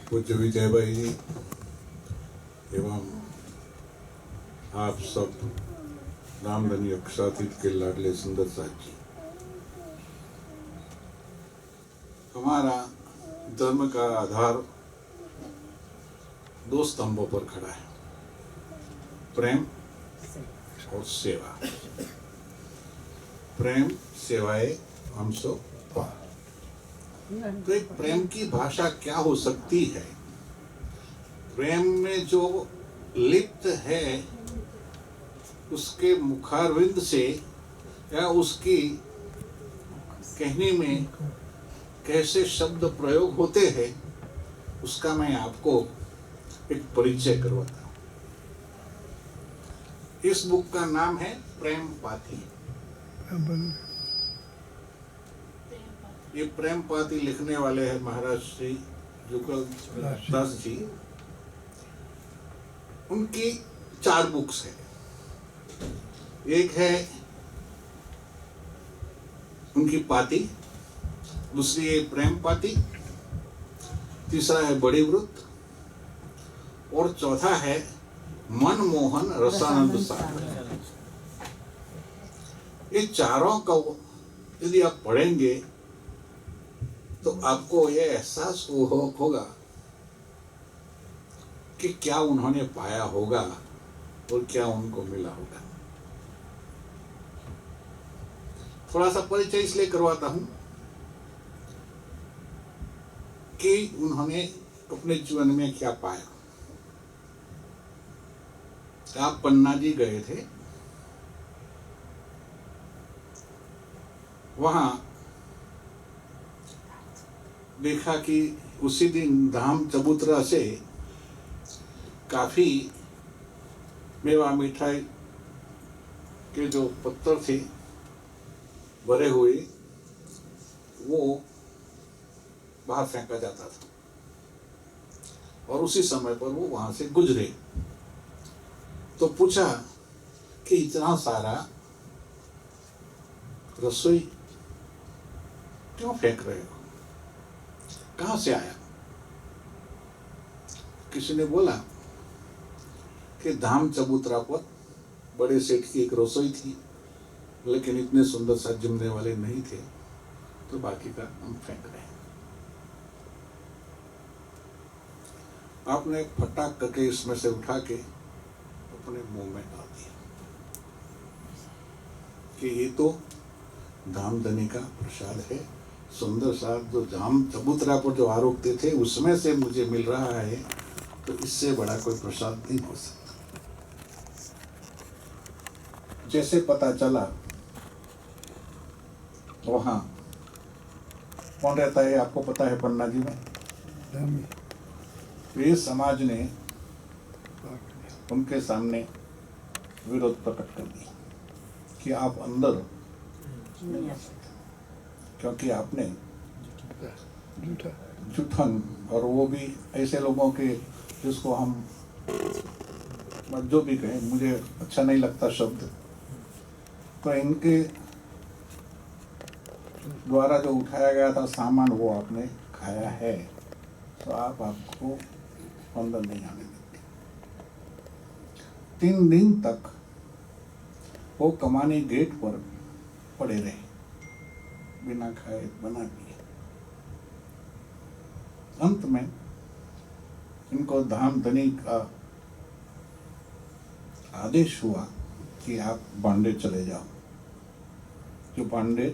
पूज्य विजय भाई जी एवं आप सब रामधनी अक्षातीत के लाडले सुंदर साहब जी, हमारा धर्म का आधार दो स्तंभों पर खड़ा है, प्रेम और सेवा। प्रेम सेवाए हम सो पार। तो एक प्रेम की भाषा क्या हो सकती है? प्रेम में जो लिप्त है उसके मुखारविंद से या उसकी कहने में कैसे शब्द प्रयोग होते हैं उसका मैं आपको एक परिचय करवाता हूँ। इस बुक का नाम है प्रेम पाती। ये प्रेम पाती लिखने वाले हैं महाराज श्री जुगल दास जी। उनकी 4 बुक्स है। एक है उनकी पाती, दूसरी है प्रेम पाती, तीसरा है बड़ी वृत्त और चौथा है मनमोहन रसानंद सागर। ये चारों को यदि आप पढ़ेंगे तो आपको ये एहसास होगा कि क्या उन्होंने पाया होगा और क्या उनको मिला होगा। थोड़ा सा परिचय इसलिए करवाता हूं कि उन्होंने अपने जीवन में क्या पाया। आप पन्ना जी गए थे, वहां देखा कि उसी दिन धाम चबूतरा से काफी मेवा मिठाई के जो पत्थर थे भरे हुए वो बाहर फेंका जाता था और उसी समय पर वो वहां से गुजरे तो पूछा कि इतना सारा रसोई क्यों फेंक रहे हो, कहां से आया? किसी ने बोला कि धाम चबूतरा पर बड़े सेठ की एक रसोई थी, लेकिन इतने सुंदर सजने वाले नहीं थे तो बाकी का हम फेंक रहे हैं। आपने फटाक करके इसमें से उठा के अपने मुंह में डाल दिया कि ये तो धामधनी का प्रसाद है। सुंदर सा जो धाम चबूतरा पर जो आरोपते थे उसमें से मुझे मिल रहा है, तो इससे बड़ा कोई प्रसाद नहीं हो सकता। जैसे पता चला वहां कौन रहता है आपको पता है पन्ना जी में? ये समाज ने उनके सामने विरोध प्रकट कर दिया कि आप अंदर नहीं आ सकते, क्योंकि आपने जूठन, और वो भी ऐसे लोगों के जिसको हम जो भी कहें, मुझे अच्छा नहीं लगता शब्द, तो इनके द्वारा जो उठाया गया था सामान वो आपने खाया है, तो आपको अंदर नहीं आने देते। 3 दिन तक वो कमानी गेट पर पड़े रहे, बिना खाए बना पिए। अंत में इनको धामधनी का आदेश हुआ कि आप बांडे चले जाओ, जो बांडे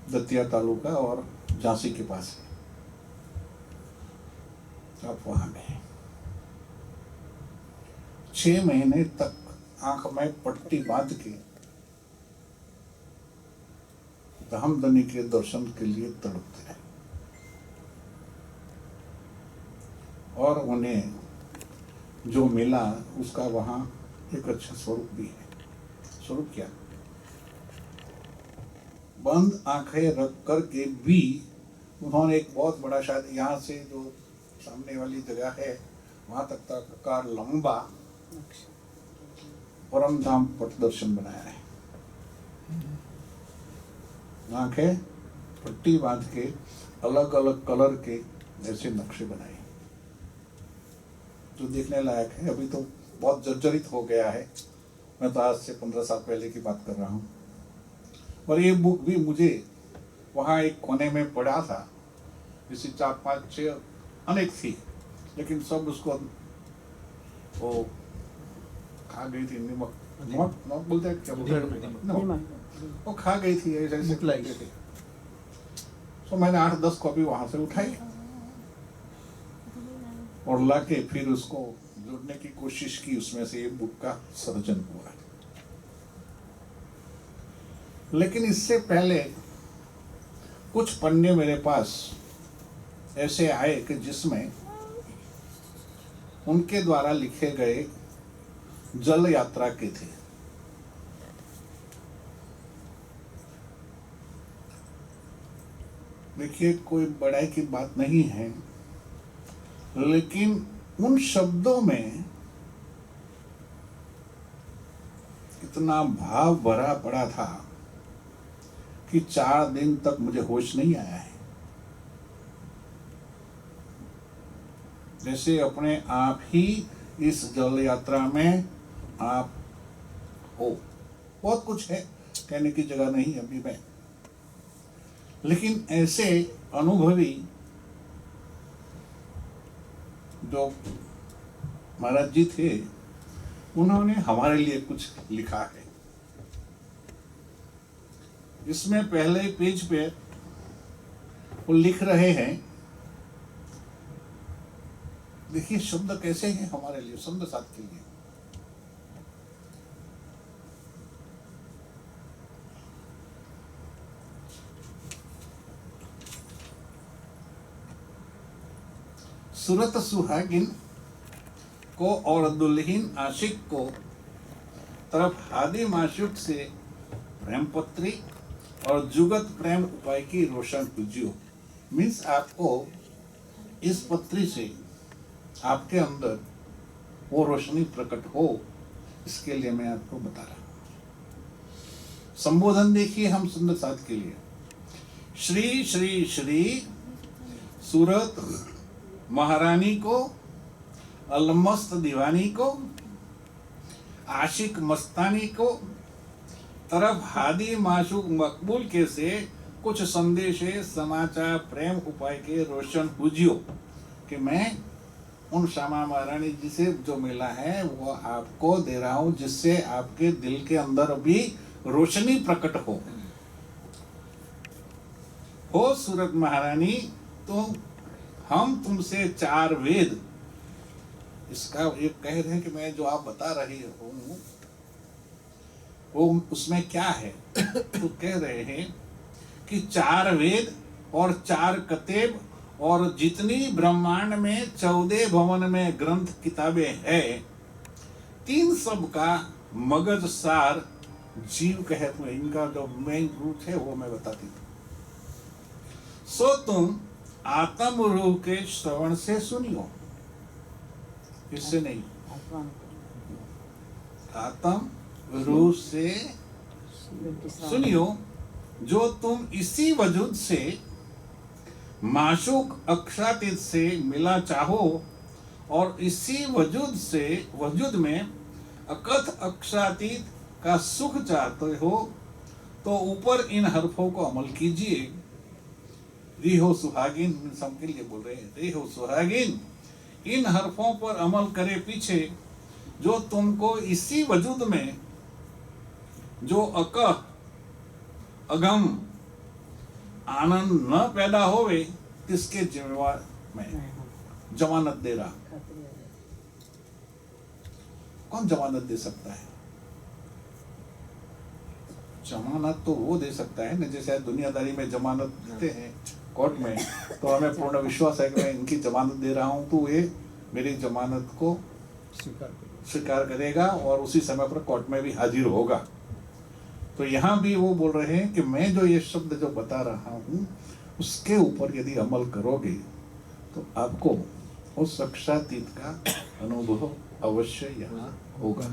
दतिया तालुका और झांसी के पास है। आप वहां गए। 6 महीने तक आंख में पट्टी बांध के धामधनी के दर्शन के लिए तड़पते रहे और उन्हें जो मिला उसका वहां एक अच्छा स्वरूप भी है। स्वरूप क्या? बंद आंखें रख कर के भी उन्होंने एक बहुत बड़ा, शायद यहाँ से जो सामने वाली जगह है वहां तक का लंबा परम धाम पट दर्शन बनाया है। आंखें पट्टी बांध के अलग अलग कलर के ऐसे नक्शे बनाए जो देखने लायक है। अभी तो बहुत जर्जरित हो गया है, मैं तो आज से 15 साल पहले की बात कर रहा हूँ। और ये बुक भी मुझे वहाँ एक कोने में पड़ा था, जैसे 4 5 6 अनेक थी, लेकिन सब उसको वो खा गई थी। नमक नमक बोलते हैं क्या बोलते हैं, नमक वो खा गई थी, ऐसे ऐसे लगे थे। तो मैंने 8-10 कॉपी वहां से उठाई और लाके फिर उसको जोड़ने की कोशिश की, उसमें से ये बुक का सर्जन हुआ। लेकिन इससे पहले कुछ पन्ने मेरे पास ऐसे आए कि जिसमें उनके द्वारा लिखे गए जल यात्रा के थे। देखिए, कोई बड़ाई की बात नहीं है, लेकिन उन शब्दों में इतना भाव भरा पड़ा था कि 4 दिन तक मुझे होश नहीं आया है। जैसे अपने आप ही इस जल यात्रा में आप हो। बहुत कुछ है, कहने की जगह नहीं अभी मैं, लेकिन ऐसे अनुभवी जो महाराज जी थे, उन्होंने हमारे लिए कुछ लिखा है। इसमें पहले पेज पे वो लिख रहे हैं, देखिए शब्द कैसे हैं हमारे लिए, शब्द साथ के लिए। सूरत सुहागिन को और दुल्हीन आशिक को तरफ हादी माशूक से प्रेम पत्री और जुगत प्रेम उपाय की रोशन पूजियो। मीन्स आपको इस पत्री से आपके अंदर वो रोशनी प्रकट हो, इसके लिए मैं आपको बता रहा हूं। संबोधन देखिए हम सुंदर साथ के लिए। श्री श्री श्री सूरत महारानी को, अलमस्त दीवानी को, आशिक मस्तानी को तरफ हादी माशूक मकबूल के से कुछ संदेशे समाचार प्रेम उपाय के रोशन पूजियो। कि मैं उन श्यामा महारानी जी से जो मिला है वो आपको दे रहा हूं, जिससे आपके दिल के अंदर भी रोशनी प्रकट हो सूरत महारानी। तो हम तुमसे 4 वेद, इसका एक कह रहे हैं कि मैं जो आप बता रही हूँ वो उसमें क्या है। तो कह रहे हैं कि 4 वेद और 4 कतेब और जितनी ब्रह्मांड में 14 भवन में ग्रंथ किताबें है, 3 सब का मगज सार जीव कहते हैं। इनका जो मेन रूट है वो मैं बताती हूँ। सो तुम आत्म रूह के श्रवण से सुनियो, इससे नहीं, आत्म रूह से सुनियो, जो तुम इसी वजूद से माशूक अक्षातीत से मिला चाहो और इसी वजूद में अकथ अक्षातीत का सुख चाहते हो, तो ऊपर इन हरफों को अमल कीजिए। रिहो सुहागिन, सबके लिए बोल रहे हैं, रिहो सुहागिन इन हरफों पर अमल करे पीछे, जो तुमको इसी वजूद में जो अकह अगम आनंद न पैदा होवे, किसके जिम्मेवार में जमानत दे रहा। कौन जमानत दे सकता है? जमानत तो वो दे सकता है ना, जैसे दुनियादारी में जमानत देते हैं कोर्ट में, तो हमें पूर्ण विश्वास है कि मैं इनकी जमानत दे रहा हूं, तो ये मेरी जमानत को स्वीकार करेगा और उसी समय पर कोर्ट में भी हाजिर होगा। तो यहाँ भी वो बोल रहे हैं कि मैं जो ये शब्द जो बता रहा हूँ उसके ऊपर यदि अमल करोगे तो आपको उस अक्षातीत का अनुभव अवश्य यहाँ होगा।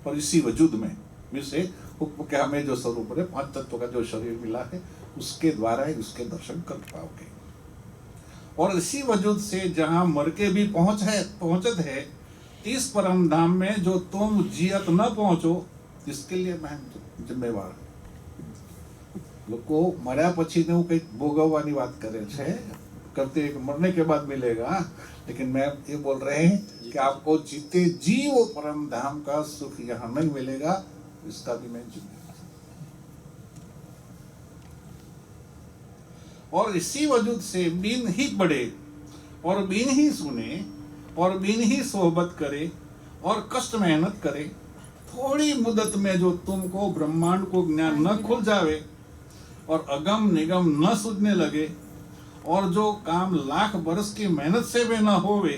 और इसी वजूद में से क्या हमें जो स्वरूप है, 5 तत्व का जो शरीर मिला है, उसके द्वारा ही उसके दर्शन कर पाओगे। और इसी वजूद से जहां मर के भी पहुंचत है इस परम धाम में, जो तुम जियत न पहुंचो इसके लिए मैं जिम्मेवार। લોકો મર્યા પછીનું કંઈક ભોગવવાની વાત કરે છે, करते हैं कि मरने के बाद मिलेगा, लेकिन मैं ये बोल रहे हैं कि आपको जीते जी वो परम धाम का सुख यहाँ नहीं मिलेगा, इसका भी मैं जिम्मेदार। और इसी वजूद से बिन ही पढ़े और बिन ही सुने और बिन ही सोहबत करे और कष्ट मेहनत करे, थोड़ी मुदत में जो तुमको ब्रह्मांड को ज्ञान न खुल जावे और अगम निगम न सूझने लगे, और जो काम लाख बरस की मेहनत से भी न होवे,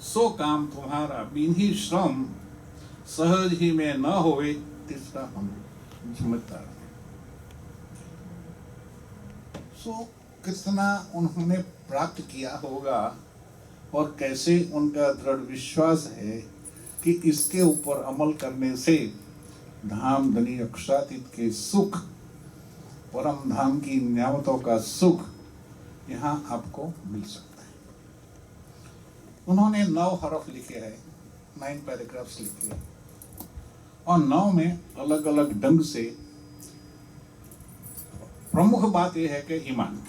सो काम तुम्हारा बिन ही श्रम सहज ही में न होवे, तीसरा हम जिम्मेदार। सो कितना उन्होंने प्राप्त किया होगा और कैसे उनका दृढ़ विश्वास है कि इसके ऊपर अमल करने से धाम धनी अक्षरातीत के सुख, परम धाम की नियामतों का सुख यहाँ आपको मिल सकता है। उन्होंने 9 हरफ लिखे हैं, 9 पैराग्राफ्स लिखे हैं, और 9 में अलग अलग ढंग से। प्रमुख बात यह है कि ईमान,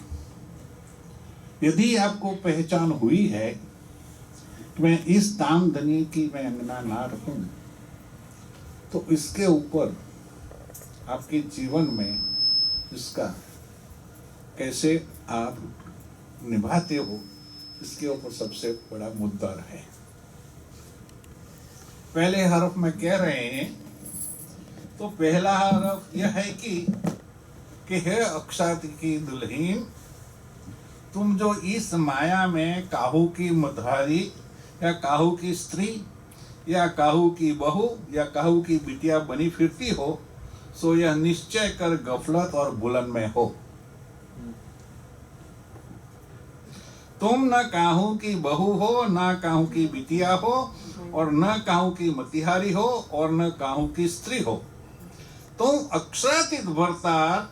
यदि आपको पहचान हुई है कि मैं इस दाम धनी की मैं अंगना ना रखूं, तो इसके ऊपर आपके जीवन में इसका कैसे आप निभाते हो, इसके ऊपर सबसे बड़ा मुद्दा है। पहले हरफ में कह रहे हैं, तो पहला हरफ यह है कि हे अक्षात की दुल्हीन, तुम जो इस माया में काहू की मधारी या काहू की स्त्री या काहू की बहू या काहू की बिटिया बनी फिरती हो, सो यह निश्चय कर गफलत और बुलन में हो। तुम न काहू की बहू हो, न काहू की बिटिया हो, और न काहू की मतिहारी हो, और न काहू की स्त्री हो। तुम अक्षरातीत भरतार